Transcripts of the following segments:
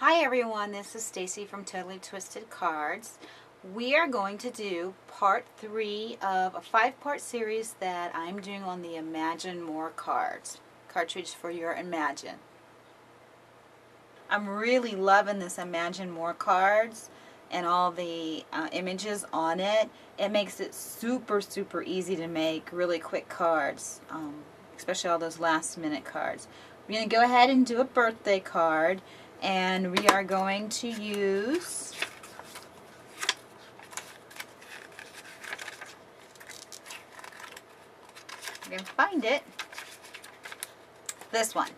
Hi everyone, this is Stacy from Totally Twisted Cards. We are going to do part 3 of a 5-part series that I'm doing on the Imagine More cards. Cartridge for your Imagine. I'm really loving this Imagine More cards and all the images on it. It makes it super easy to make really quick cards, especially all those last minute cards. We're going to go ahead and do a birthday card. And we are going to use you can find it. This one. It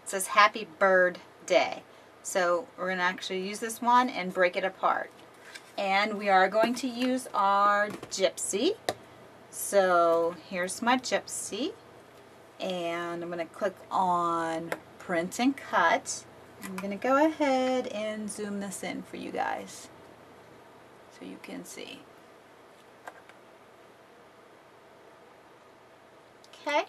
says Happy Bird Day. So we're going to actually use this one and break it apart. And we are going to use our Gypsy. So here's my Gypsy. And I'm going to click on Print and Cut. I'm going to go ahead and zoom this in for you guys so you can see. Okay,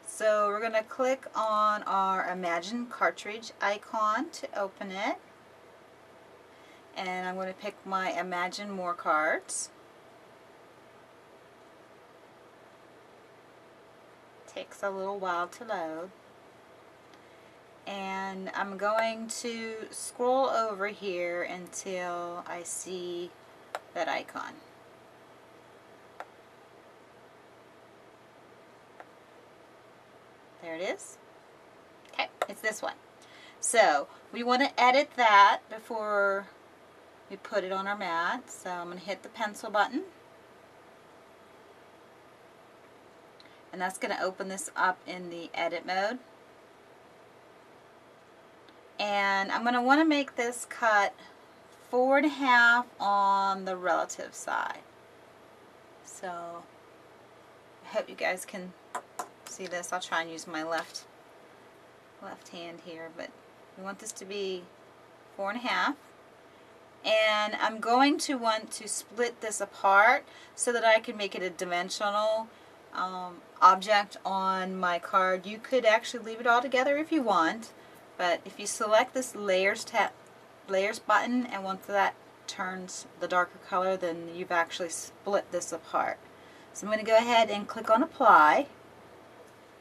so we're going to click on our Imagine cartridge icon to open it. And I'm going to pick my Imagine More cards. Takes a little while to load. And I'm going to scroll over here until I see that icon. There it is. Okay, it's this one. So we want to edit that before we put it on our mat. So I'm going to hit the pencil button. And that's going to open this up in the edit mode. And I'm going to want to make this cut 4.5 on the relative side. So I hope you guys can see this. I'll try and use my left hand here, but we want this to be 4.5. And I'm going to want to split this apart so that I can make it a dimensional object on my card. You could actually leave it all together if you want. But if you select this layers button, and once that turns the darker color, then you've actually split this apart. So I'm going to go ahead and click on Apply,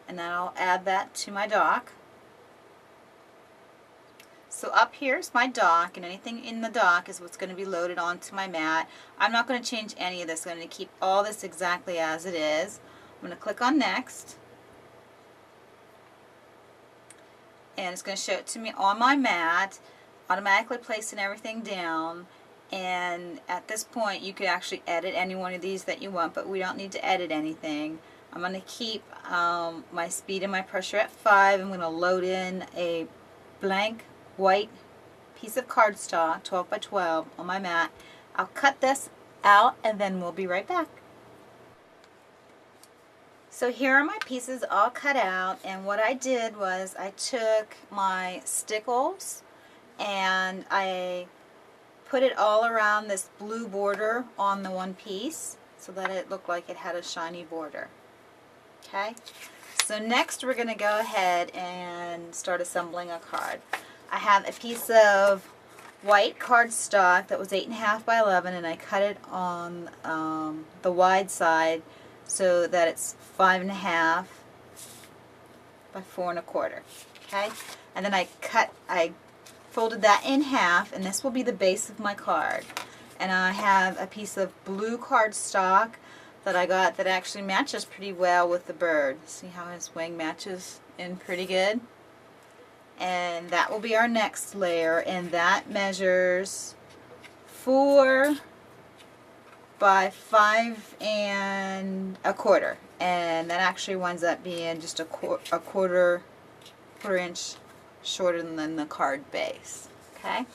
and then I'll add that to my dock. So up here is my dock, and anything in the dock is what's going to be loaded onto my mat. I'm not going to change any of this. I'm going to keep all this exactly as it is. I'm going to click on Next. And it's going to show it to me on my mat, automatically placing everything down. And at this point you could actually edit any one of these that you want, but we don't need to edit anything. I'm going to keep my speed and my pressure at 5. I'm going to load in a blank white piece of cardstock, 12 by 12, on my mat. I'll cut this out and then we'll be right back. So here are my pieces all cut out, and what I did was I took my stickles and I put it all around this blue border on the one piece so that it looked like it had a shiny border. Okay, so next we're going to go ahead and start assembling a card. I have a piece of white cardstock that was 8.5 by 11, and I cut it on the wide side so that it's 5.5 by 4.25. Okay, and then I folded that in half, and this will be the base of my card. And I have a piece of blue cardstock that I got that actually matches pretty well with the bird. See how his wing matches in pretty good? And that will be our next layer, and that measures 4 by 5.25, and that actually winds up being just a quarter inch shorter than the card base. Okay,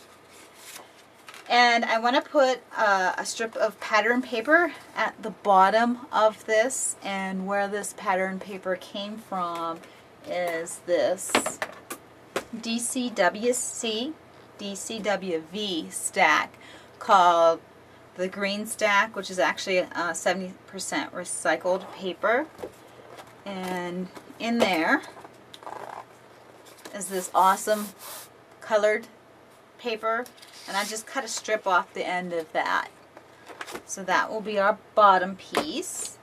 and I want to put a strip of pattern paper at the bottom of this, and where this pattern paper came from is this DCWV stack called the green stack, which is actually 70% recycled paper. And in there is this awesome colored paper, and I just cut a strip off the end of that. So that will be our bottom piece.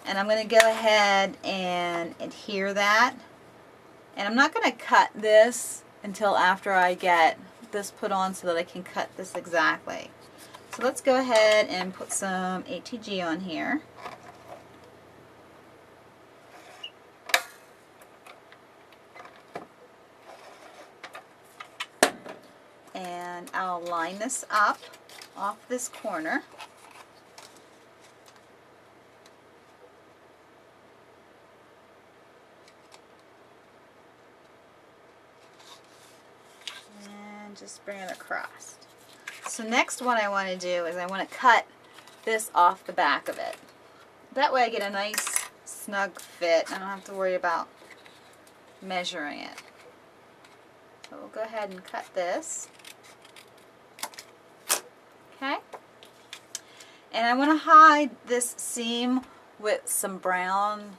And I'm going to go ahead and adhere that. And I'm not going to cut this until after I get this put on so that I can cut this exactly. So let's go ahead and put some ATG on here. And I'll line this up off this corner. And just bring it across. So next what I want to do is I want to cut this off the back of it. That way I get a nice snug fit. I don't have to worry about measuring it. So we'll go ahead and cut this. Okay. And I want to hide this seam with some brown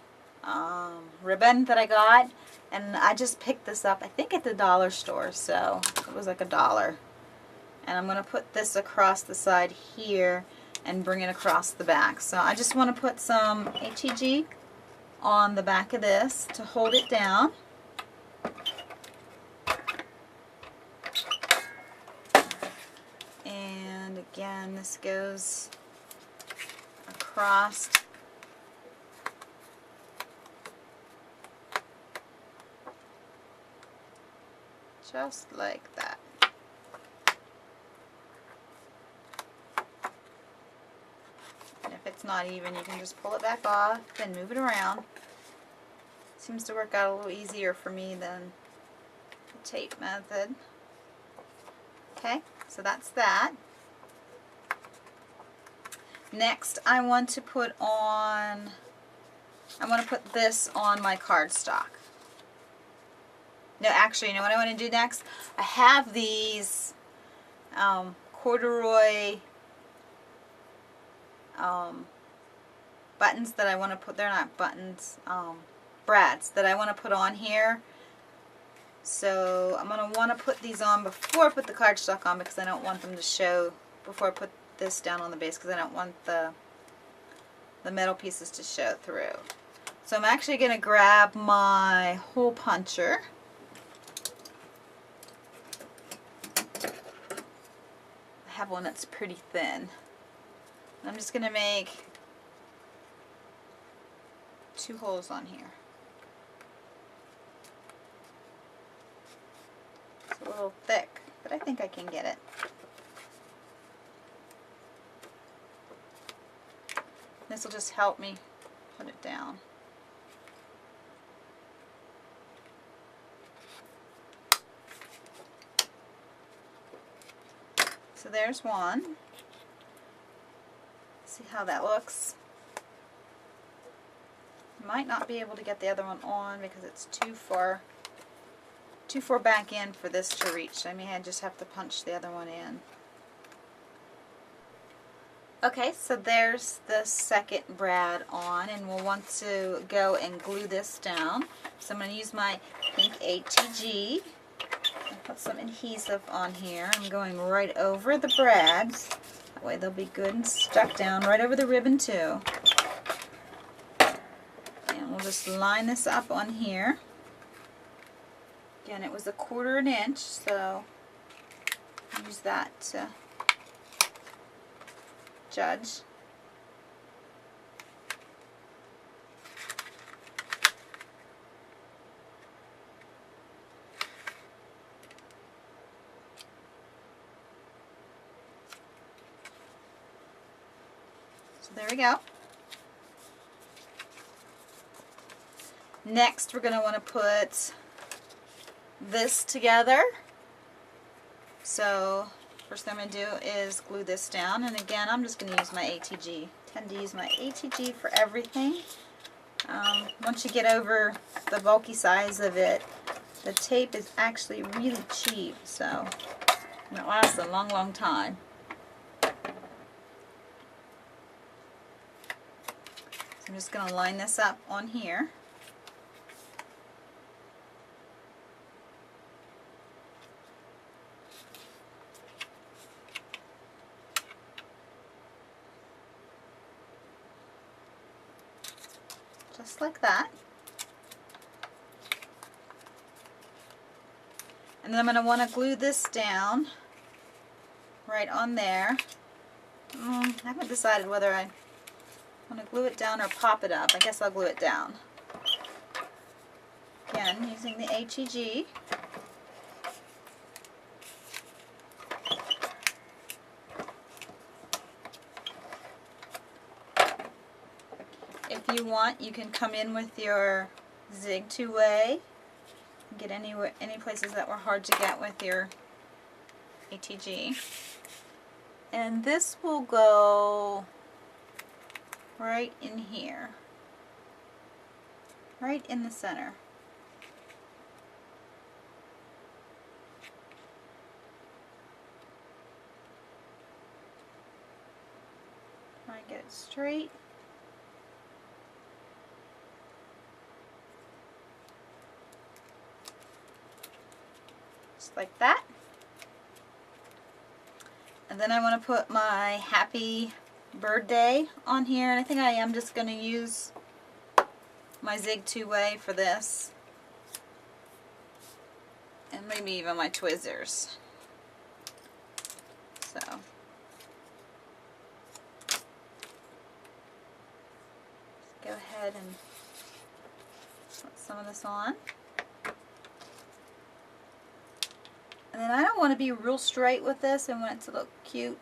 ribbon that I got. And I just picked this up, I think at the dollar store, so it was like $1. And I'm going to put this across the side here and bring it across the back. So I just want to put some HEG on the back of this to hold it down. And again, this goes across. Just like that. And if it's not even, you can just pull it back off and move it around. Seems to work out a little easier for me than the tape method. Okay, so that's that. Next, I want to put this on my cardstock. No, actually, you know what I want to do next? I have these corduroy buttons that I want to put. They're not buttons, brads that I want to put on here. So I'm going to want to put these on before I put the cardstock on, because I don't want them to show before I put this down on the base, because I don't want the metal pieces to show through. So I'm actually going to grab my hole puncher. I have one that's pretty thin. I'm just going to make 2 holes on here. It's a little thick, but I think I can get it. This will just help me put it down. So there's one. See how that looks. Might not be able to get the other one on because it's too far back in for this to reach. I may just have to punch the other one in. Okay, so there's the second brad on, and we'll want to go and glue this down. So I'm going to use my pink ATG and put some adhesive on here. I'm going right over the brads. That way they'll be good and stuck down, right over the ribbon too. And we'll just line this up on here. Again, it was 1/4 inch, so use that to judge. So there we go. Next, we're going to want to put this together. So first thing I'm going to do is glue this down, and again I'm just going to use my ATG. I tend to use my ATG for everything. Once you get over the bulky size of it, the tape is actually really cheap, so it lasts a long, long time. So I'm just going to line this up on here. just like that. And then I'm going to want to glue this down right on there. I haven't decided whether I want to glue it down or pop it up. I guess I'll glue it down. Again, using the HEG. If you want, you can come in with your Zig 2-way. Get any places that were hard to get with your HEG. And this will go right in here. Right in the center. Try and get it straight. Just like that. And then I want to put my Happy Birthday on here, and I think I am just going to use my Zig 2-way for this, and maybe even my Twizzlers. So go ahead and put some of this on. And then I don't want to be real straight with this. I want it to look cute,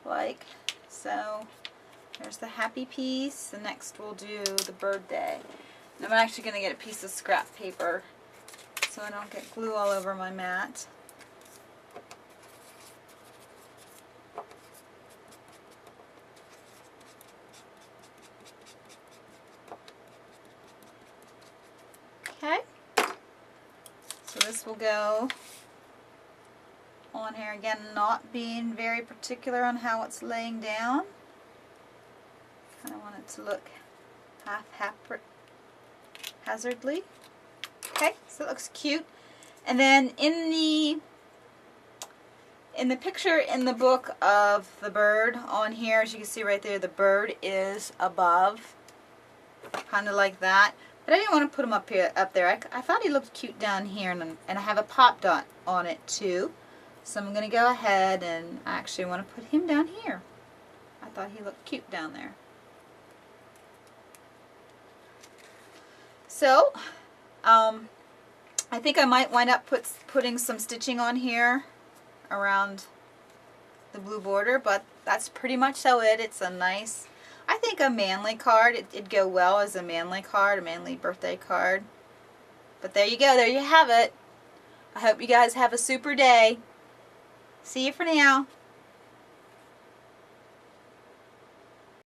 like so. There's the happy piece. The next we'll do the birthday. And I'm actually going to get a piece of scrap paper so I don't get glue all over my mat. Okay. So this will go on here again, not being very particular on how it's laying down. Kind of want it to look haphazardly. Okay, so it looks cute. And then in the picture in the book of the bird on here, as you can see right there, the bird is above, kind of like that. But I didn't want to put him up there. I thought he looked cute down here, and I have a pop dot on it too. So I'm going to go ahead and I actually want to put him down here. I thought he looked cute down there. So, I think I might wind up putting some stitching on here around the blue border, but that's pretty much so it. It's a nice, I think a manly card. It'd go well as a manly card, a manly birthday card. But there you go, there you have it. I hope you guys have a super day. See you for now.